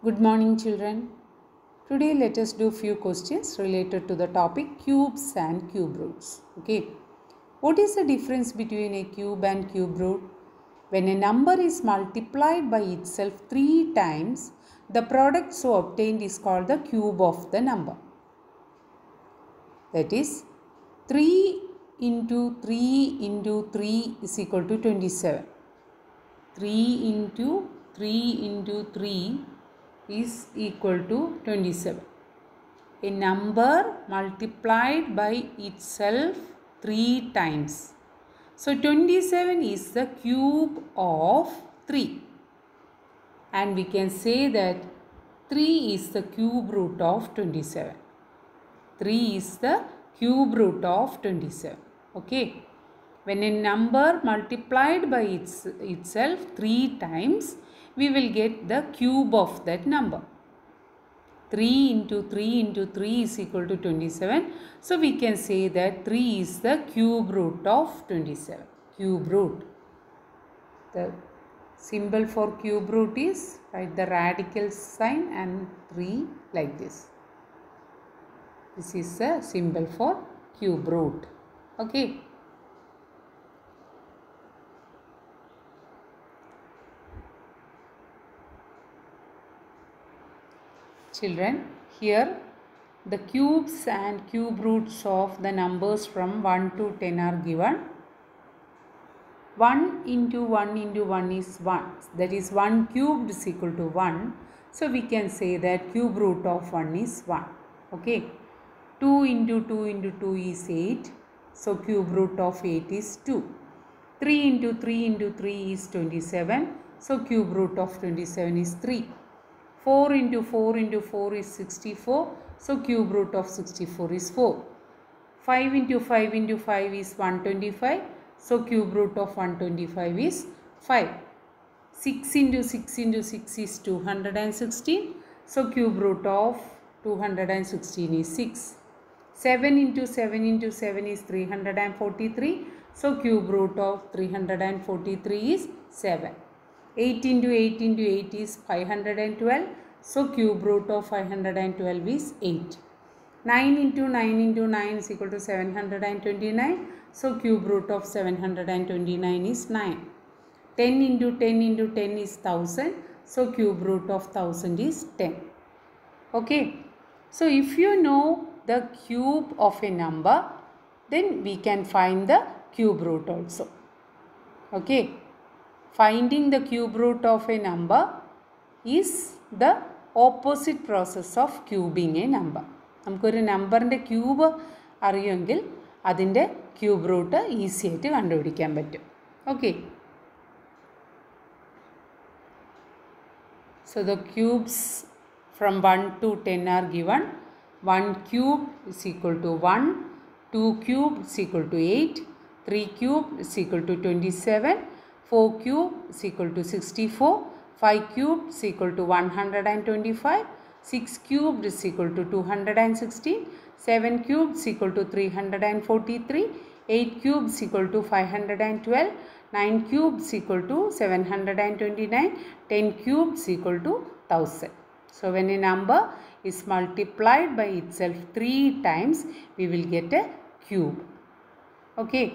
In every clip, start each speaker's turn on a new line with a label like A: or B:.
A: Good morning, children. Today let us do few questions related to the topic cubes and cube roots. Okay. What is the difference between a cube and cube root? When a number is multiplied by itself 3 times, the product so obtained is called the cube of the number. That is 3 into 3 into 3 is equal to 27. 3 into 3 into 3 is equal to 27. A number multiplied by itself 3 times. So 27 is the cube of 3. And we can say that 3 is the cube root of 27. 3 is the cube root of 27. Okay. When a number multiplied by itself 3 times, we will get the cube of that number. 3 into 3 into 3 is equal to 27. So, we can say that 3 is the cube root of 27. Cube root. The symbol for cube root is, write the radical sign and 3 like this. This is the symbol for cube root. Okay. Children, here the cubes and cube roots of the numbers from 1 to 10 are given. 1 into 1 into 1 is 1. That is 1 cubed is equal to 1. So, we can say that cube root of 1 is 1. Okay. 2 into 2 into 2 is 8. So, cube root of 8 is 2. 3 into 3 into 3 is 27. So, cube root of 27 is 3. 4 into 4 into 4 is 64. So, cube root of 64 is 4. 5 into 5 into 5 is 125. So, cube root of 125 is 5. 6 into 6 into 6 is 216. So, cube root of 216 is 6. 7 into 7 into 7 is 343. So, cube root of 343 is 7. 8 into 8 into 8 is 512. So, cube root of 512 is 8. 9 into 9 into 9 is equal to 729. So, cube root of 729 is 9. 10 into 10 into 10 is 1000. So, cube root of 1000 is 10. Okay. So, if you know the cube of a number, then we can find the cube root also. Okay. Finding the cube root of a number is the opposite process of cubing a number. നമുക്കൊരു നമ്പറിൻ്റെ cube അറിയുമെങ്കിൽ അതിൻ്റെ cube root easy ആയിട്ട് കണ്ടുപിടിക്കാൻ പറ്റും. Okay. So the cubes from 1 to 10 are given. 1 cube is equal to 1, 2 cube is equal to 8, 3 cube is equal to 27, 4 cube is equal to 64, 5 cube is equal to 125, 6 cubed is equal to 216, 7 cubed is equal to 343, 8 cubed is equal to 512, 9 cubed is equal to 729, 10 cubed is equal to 1000. So, when a number is multiplied by itself 3 times, we will get a cube. Okay.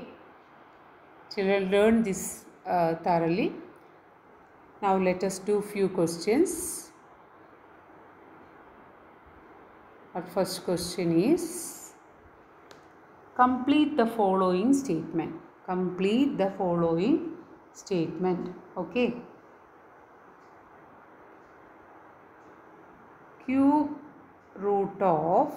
A: Children, learn this thoroughly. Now, let us do few questions. Our first question is, complete the following statement. Complete the following statement. Okay. Cube root of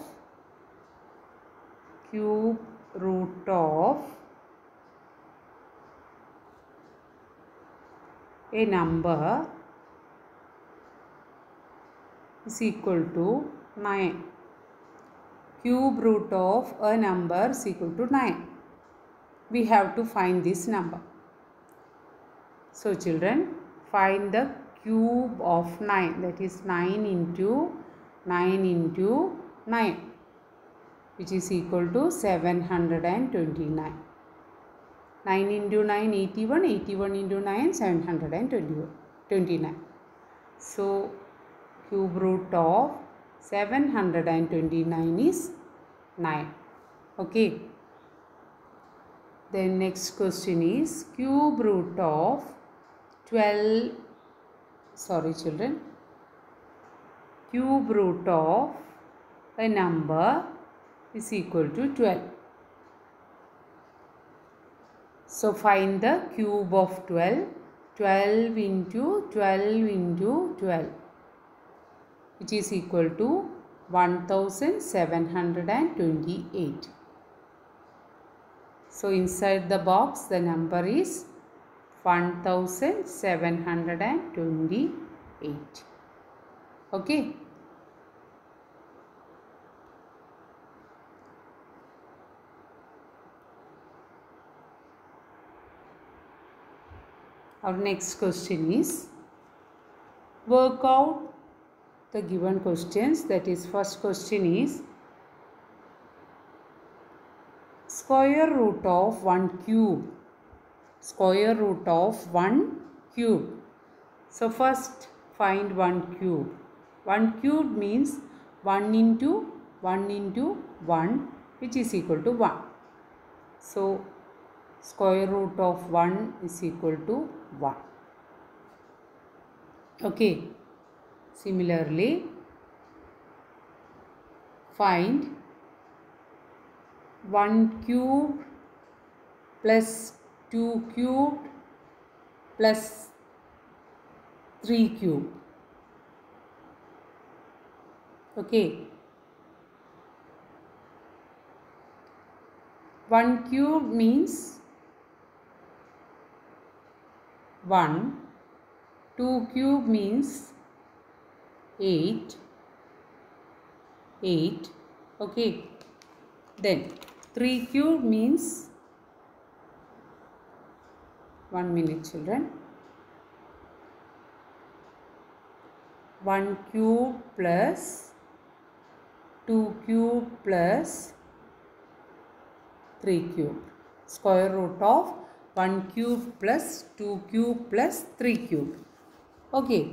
A: a number is equal to 9. Cube root of a number is equal to 9. We have to find this number. So, children, find the cube of 9, that is 9 into 9, which is equal to 729. 9 into 9, 81, 81 into 9, 729. So, Cube root of 729 is 9. Okay. Then next question is cube root of 12. Sorry children. Cube root of a number is equal to 12. So find the cube of 12. 12 into 12 into 12, which is equal to 1728. So inside the box the number is 1728. Okay. Our next question is work out the given questions. That is, first question is square root of 1 cube. Square root of 1 cube. So first find 1 cube. 1 cube means 1 into 1 which is equal to 1. So square root of 1 is equal to 1. Okay. Similarly, find 1 cube plus 2 cubed plus 3 cube. Okay. 1 cube means 1. 2 cube means 8. Okay. Then 3 cube means 1 minute children. 1 cube plus 2 cube plus 3 cube. Square root of 1 cube plus 2 cube plus 3 cube. Okay.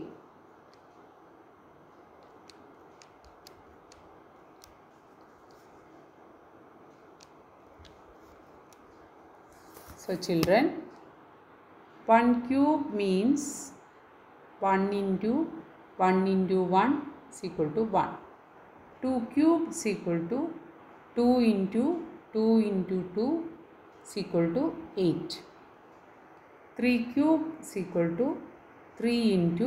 A: So children, 1 cube means 1 into 1 is equal to 1. 2 cube is equal to 2 into 2 into 2 is equal to 8. 3 cube is equal to 3 into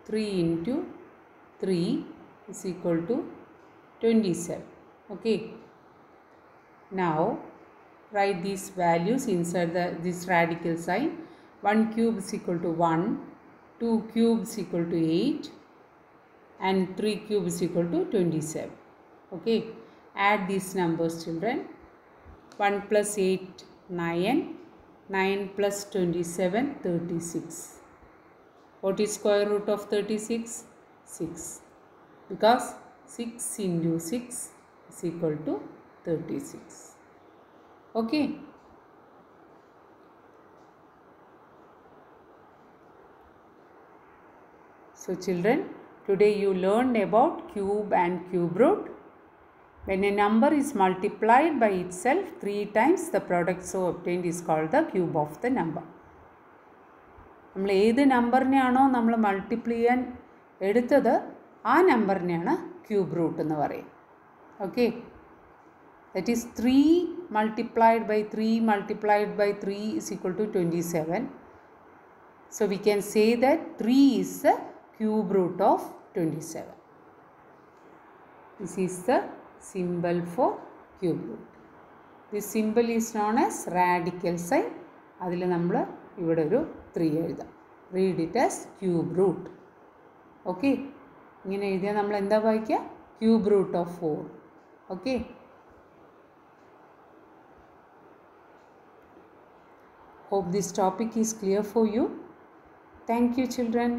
A: 3 into 3 is equal to 27. Okay. Now write these values inside this radical sign. 1 cube is equal to 1, 2 cube is equal to 8 and 3 cube is equal to 27. Okay. Add these numbers children. 1 plus 8, 9. 9 plus 27, 36. What is square root of 36? 6. Because 6 into 6 is equal to 36. Okay. So children, today you learned about cube and cube root. When a number is multiplied by itself 3 times, the product so obtained is called the cube of the number. നമ്മൾ ഏത് നമ്പറിനെയാണോ നമ്മൾ multiply ചെയ്യാൻ എടുത്തത് ആ നമ്പറിനെയാണ് cube root എന്ന് പറയും. Okay. That is 3 multiplied by 3 multiplied by 3 is equal to 27. So we can say that 3 is the cube root of 27. This is the symbol for cube root. This symbol is known as radical sign. അതിൽ നമ്മൾ ഇവിടെ ഒരു 3 എഴുതാം. Read it as cube root. Okay. ഇങ്ങനെ എഴുതിയാൽ നമ്മൾ എന്താ വായിക്കുക? Cube root of 4. Okay. Hope this topic is clear for you. Thank you children.